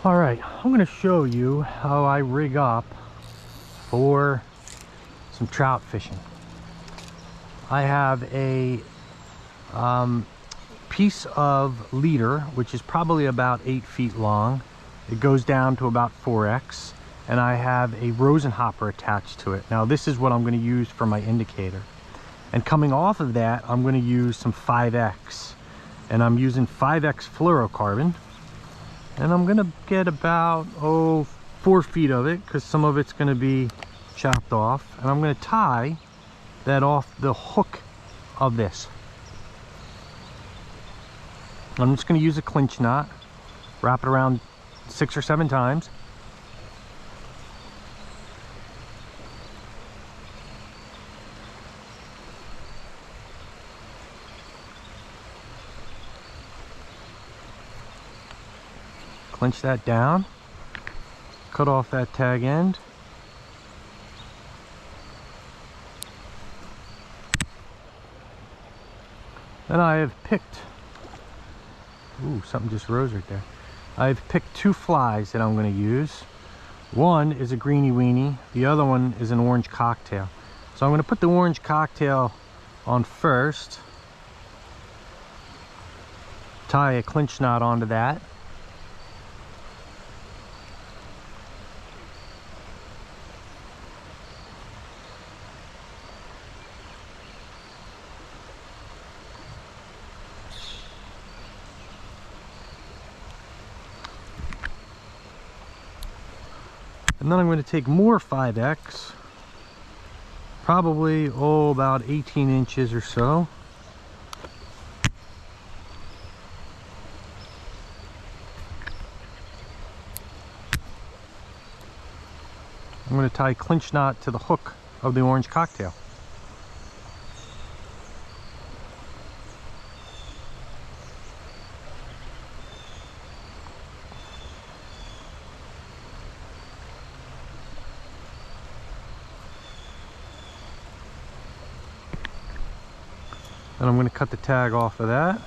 All right, I'm going to show you how I rig up for some trout fishing. I have a piece of leader, which is probably about 8 feet long. It goes down to about 4x, and I have a rosin hopper attached to it. Now this is what I'm going to use for my indicator. And coming off of that, I'm going to use some 5x. And I'm using 5x fluorocarbon. And I'm going to get about, 4 feet of it, because some of it's going to be chopped off. And I'm going to tie that off the hook of this. I'm just going to use a clinch knot, wrap it around 6 or 7 times. Clinch that down, cut off that tag end. Then I have picked, ooh, something just rose right there. I've picked 2 flies that I'm going to use. One is a greeny weenie, the other one is an orange cocktail. So I'm going to put the orange cocktail on first, tie a clinch knot onto that. And then I'm going to take more 5x, probably, about 18 inches or so. I'm going to tie a clinch knot to the hook of the orange cocktail. And I'm going to cut the tag off of that.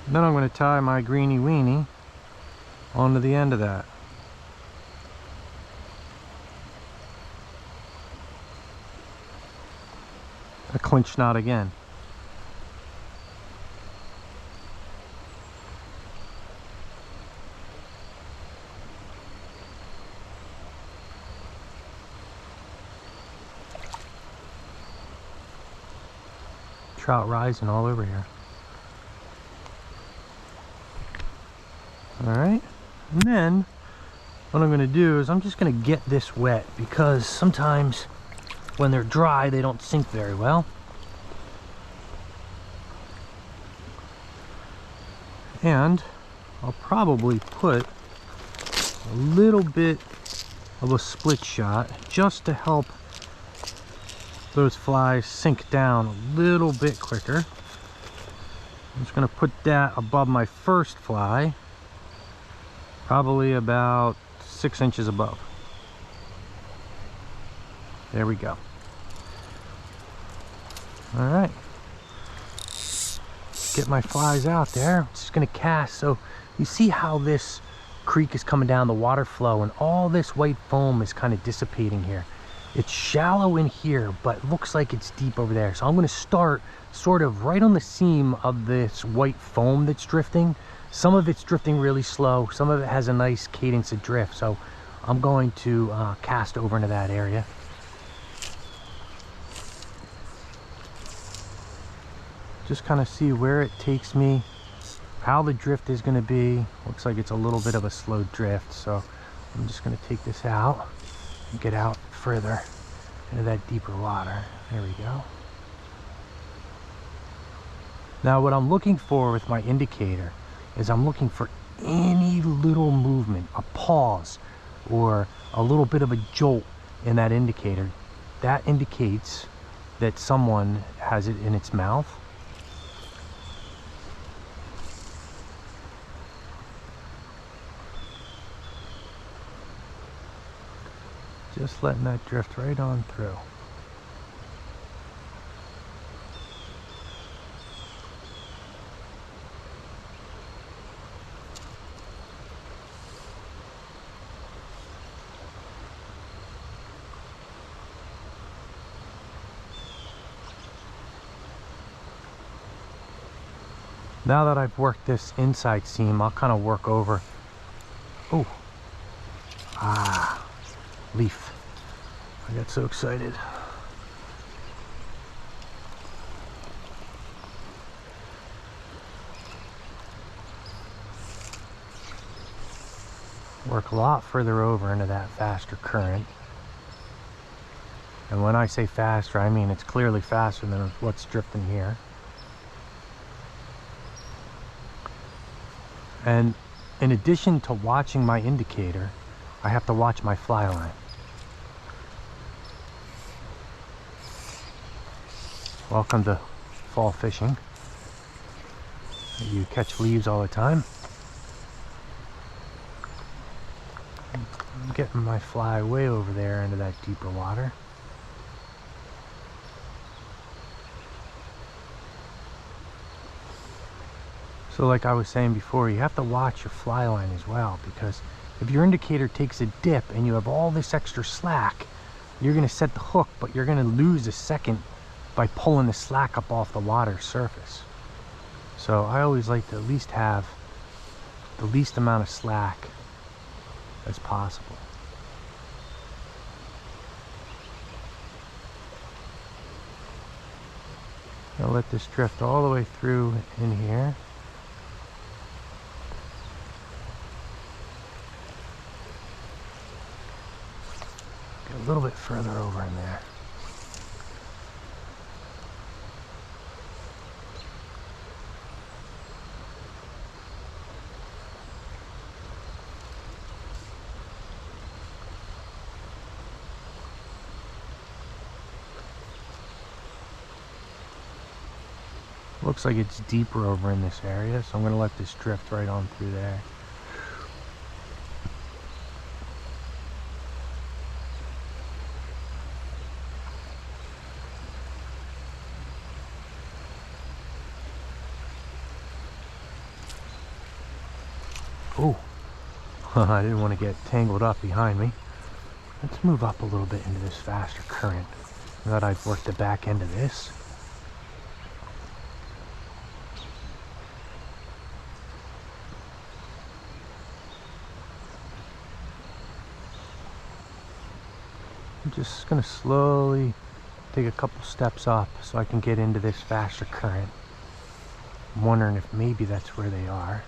And then I'm going to tie my greeny weenie onto the end of that. A clinch knot again. Trout rising all over here. All right, and then what I'm going to do is I'm just going to get this wet, because sometimes when they're dry they don't sink very well. And I'll probably put a little bit of a split shot just to help those flies sink down a little bit quicker. I'm just going to put that above my first fly, probably about 6 inches above. There we go. All right, get my flies out there. I'm just going to cast. So you see how this creek is coming down, the water flow, and all this white foam is kind of dissipating here. It's shallow in here, but looks like it's deep over there. So I'm going to start sort of right on the seam of this white foam that's drifting. Some of it's drifting really slow. Some of it has a nice cadence of drift. So I'm going to cast over into that area. Just kind of see where it takes me, how the drift is going to be. Looks like it's a little bit of a slow drift. So I'm just going to take this out and get out further into that deeper water. There we go. Now what I'm looking for with my indicator is I'm looking for any little movement, a pause or a little bit of a jolt in that indicator. That indicates that someone has it in its mouth. Just letting that drift right on through. Now that I've worked this inside seam, I'll kind of work over. Oh, leaf. I got so excited. Work a lot further over into that faster current. And when I say faster, I mean it's clearly faster than what's drifting here. And in addition to watching my indicator, I have to watch my fly line. Welcome to fall fishing. You catch leaves all the time. I'm getting my fly way over there into that deeper water. So like I was saying before, you have to watch your fly line as well, because if your indicator takes a dip and you have all this extra slack, you're going to set the hook, but you're going to lose a second by pulling the slack up off the water surface. So I always like to at least have the least amount of slack as possible. I'll let this drift all the way through in here. Get a little bit further over in there. Looks like it's deeper over in this area, so I'm going to let this drift right on through there. Oh, I didn't want to get tangled up behind me. Let's move up a little bit into this faster current. Now that I've worked the back end of this. I'm just going to slowly take a couple steps up so I can get into this faster current. I'm wondering if maybe that's where they are.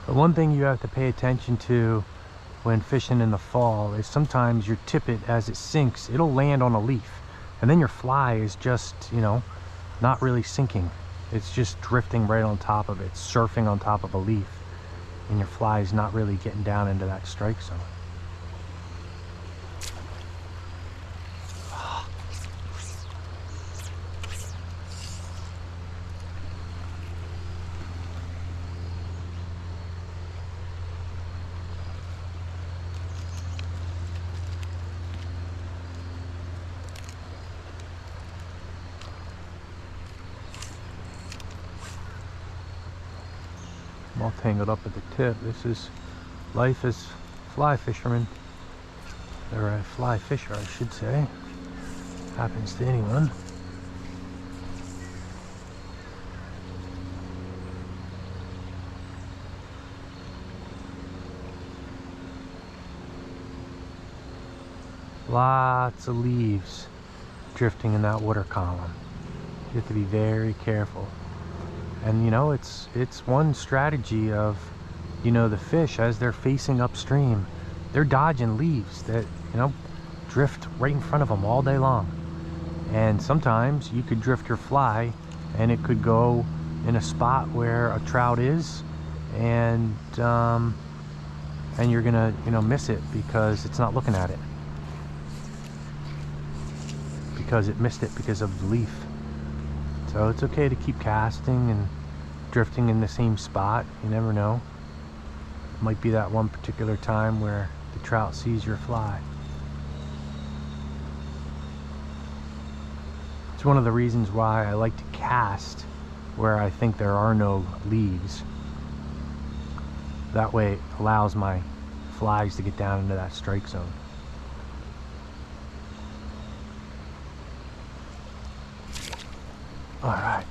The one thing you have to pay attention to when fishing in the fall is sometimes your tippet, as it sinks, it'll land on a leaf, and then your fly is just, you know, not really sinking. It's just drifting right on top of it, surfing on top of a leaf, and your fly is not really getting down into that strike zone. I'm all tangled up at the tip. This is life as fly fisherman, or a fly fisher I should say. Happens to anyone. Lots of leaves drifting in that water column. You have to be very careful. And you know, it's one strategy of, you know, the fish, as they're facing upstream, they're dodging leaves that, you know, drift right in front of them all day long. And sometimes you could drift your fly and it could go in a spot where a trout is, and you're gonna, you know, miss it because it's not looking at it, because it missed it because of the leaf. So it's okay to keep casting and drifting in the same spot. You never know. Might be that one particular time where the trout sees your fly. It's one of the reasons why I like to cast where I think there are no leaves. That way it allows my flies to get down into that strike zone. All right.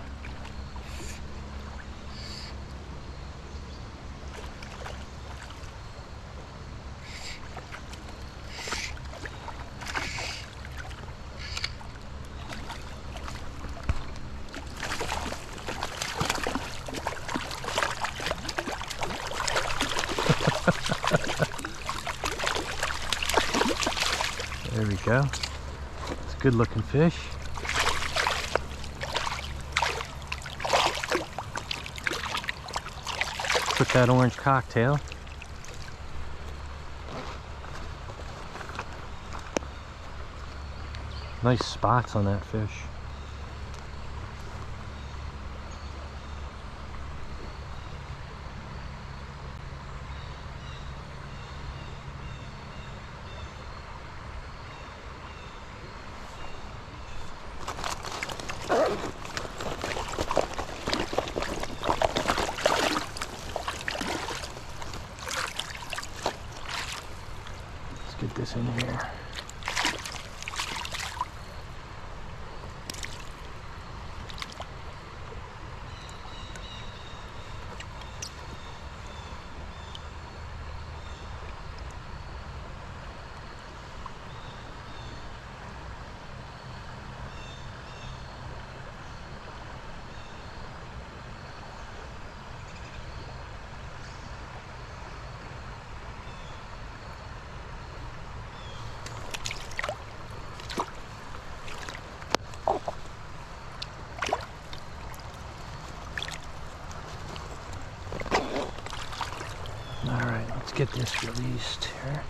There we go. It's a good looking fish. Put that orange cocktail. Nice spots on that fish. Get this in here. Alright, let's get this released here.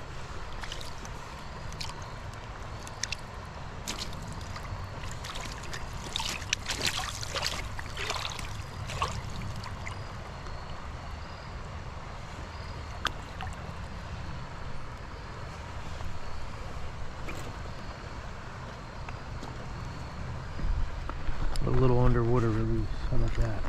A little underwater release, how about that?